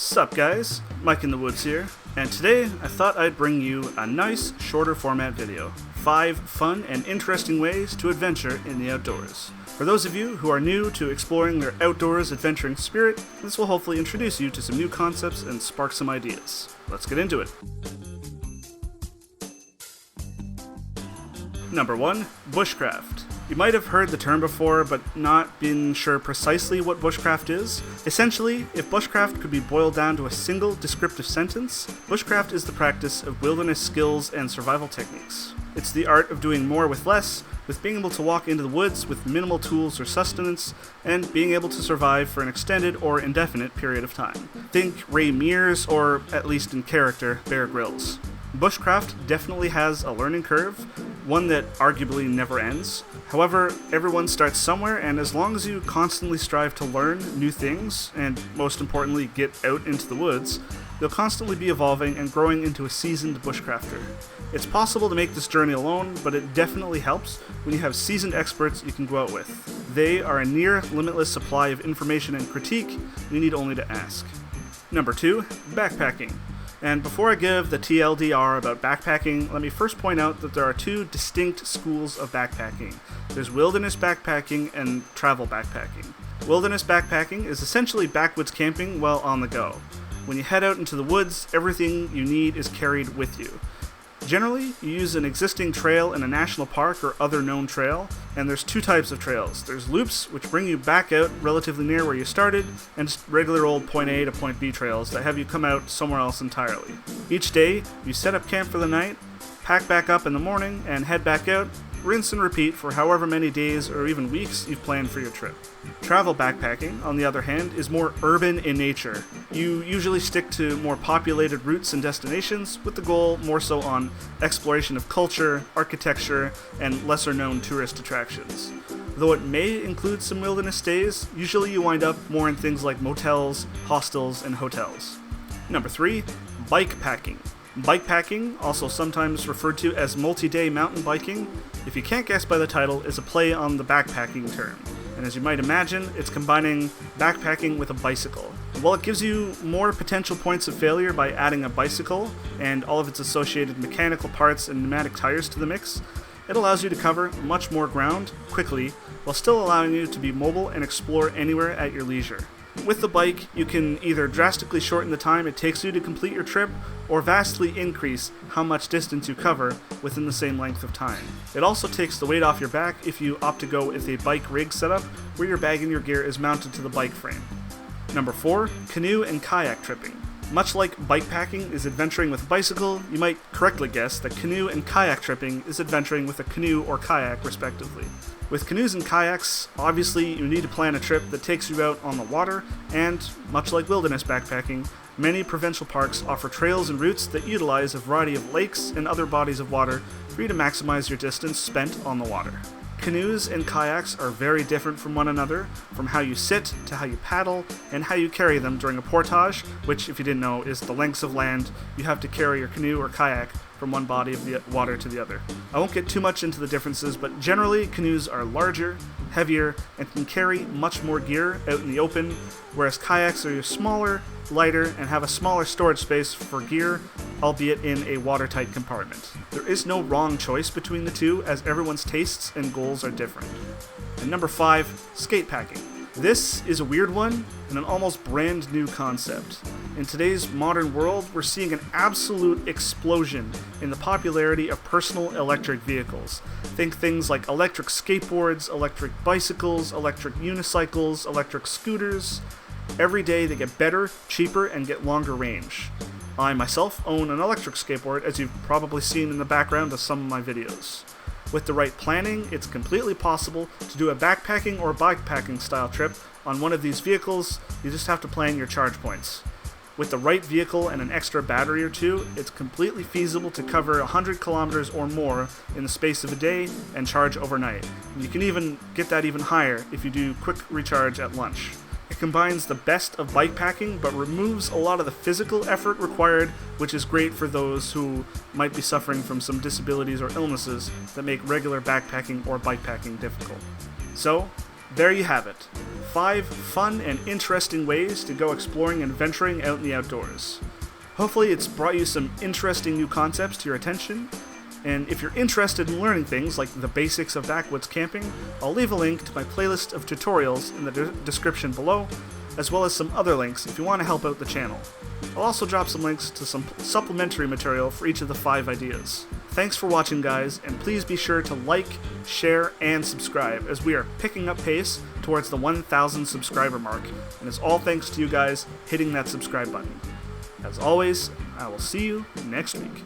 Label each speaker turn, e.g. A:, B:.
A: Sup guys, Mike in the Woods here, and today I thought I'd bring you a nice, shorter format video. 5 fun and interesting ways to adventure in the outdoors. For those of you who are new to exploring their outdoors adventuring spirit, this will hopefully introduce you to some new concepts and spark some ideas. Let's get into it. Number 1. Bushcraft. You might have heard the term before, but not been sure precisely what bushcraft is. Essentially, if bushcraft could be boiled down to a single descriptive sentence, bushcraft is the practice of wilderness skills and survival techniques. It's the art of doing more with less, with being able to walk into the woods with minimal tools or sustenance, and being able to survive for an extended or indefinite period of time. Think Ray Mears, or at least in character, Bear Grylls. Bushcraft definitely has a learning curve, one that arguably never ends. However, everyone starts somewhere, and as long as you constantly strive to learn new things, and most importantly get out into the woods, you'll constantly be evolving and growing into a seasoned bushcrafter. It's possible to make this journey alone, but it definitely helps when you have seasoned experts you can go out with. They are a near limitless supply of information and critique, you need only to ask. Number 2, backpacking. And before I give the TLDR about backpacking, let me first point out that there are 2 distinct schools of backpacking. There's wilderness backpacking and travel backpacking. Wilderness backpacking is essentially backwoods camping while on the go. When you head out into the woods, everything you need is carried with you. Generally, you use an existing trail in a national park or other known trail, and there's 2 types of trails. There's loops, which bring you back out relatively near where you started, and just regular old point A to point B trails that have you come out somewhere else entirely. Each day, you set up camp for the night, pack back up in the morning, and head back out, rinse and repeat for however many days or even weeks you've planned for your trip. Travel backpacking, on the other hand, is more urban in nature. You usually stick to more populated routes and destinations, with the goal more so on exploration of culture, architecture, and lesser-known tourist attractions. Though it may include some wilderness stays, usually you wind up more in things like motels, hostels, and hotels. Number 3, bikepacking. Bikepacking, also sometimes referred to as multi-day mountain biking, if you can't guess by the title, is a play on the backpacking term. And as you might imagine, it's combining backpacking with a bicycle. While it gives you more potential points of failure by adding a bicycle and all of its associated mechanical parts and pneumatic tires to the mix, it allows you to cover much more ground quickly while still allowing you to be mobile and explore anywhere at your leisure. With the bike, you can either drastically shorten the time it takes you to complete your trip, or vastly increase how much distance you cover within the same length of time. It also takes the weight off your back if you opt to go with a bike rig setup where your bag and your gear is mounted to the bike frame. Number 4, canoe and kayak tripping. Much like bikepacking is adventuring with a bicycle, you might correctly guess that canoe and kayak tripping is adventuring with a canoe or kayak respectively. With canoes and kayaks, obviously you need to plan a trip that takes you out on the water, and, much like wilderness backpacking, many provincial parks offer trails and routes that utilize a variety of lakes and other bodies of water for you to maximize your distance spent on the water. Canoes and kayaks are very different from one another, from how you sit to how you paddle and how you carry them during a portage, which, if you didn't know, is the lengths of land you have to carry your canoe or kayak from one body of the water to the other. I won't get too much into the differences, but generally canoes are larger, heavier, and can carry much more gear out in the open, whereas kayaks are smaller, lighter, and have a smaller storage space for gear, albeit in a watertight compartment. There is no wrong choice between the two, as everyone's tastes and goals are different. And number 5, skatepacking. This is a weird one and an almost brand new concept. In today's modern world, we're seeing an absolute explosion in the popularity of personal electric vehicles. Think things like electric skateboards, electric bicycles, electric unicycles, electric scooters. Every day they get better, cheaper, and get longer range. I myself own an electric skateboard, as you've probably seen in the background of some of my videos. With the right planning, it's completely possible to do a backpacking or bikepacking style trip on one of these vehicles. You just have to plan your charge points. With the right vehicle and an extra battery or 2, it's completely feasible to cover 100 kilometers or more in the space of a day and charge overnight. And you can even get that even higher if you do quick recharge at lunch. It combines the best of bikepacking, but removes a lot of the physical effort required, which is great for those who might be suffering from some disabilities or illnesses that make regular backpacking or bikepacking difficult. So, There you have it. 5 fun and interesting ways to go exploring and venturing out in the outdoors. Hopefully it's brought you some interesting new concepts to your attention, and if you're interested in learning things like the basics of backwoods camping, I'll leave a link to my playlist of tutorials in the description below, as well as some other links if you want to help out the channel. I'll also drop some links to some supplementary material for each of the 5 ideas. Thanks for watching, guys, and please be sure to like, share, and subscribe as we are picking up pace towards the 1,000 subscriber mark, and it's all thanks to you guys hitting that subscribe button. As always, I will see you next week.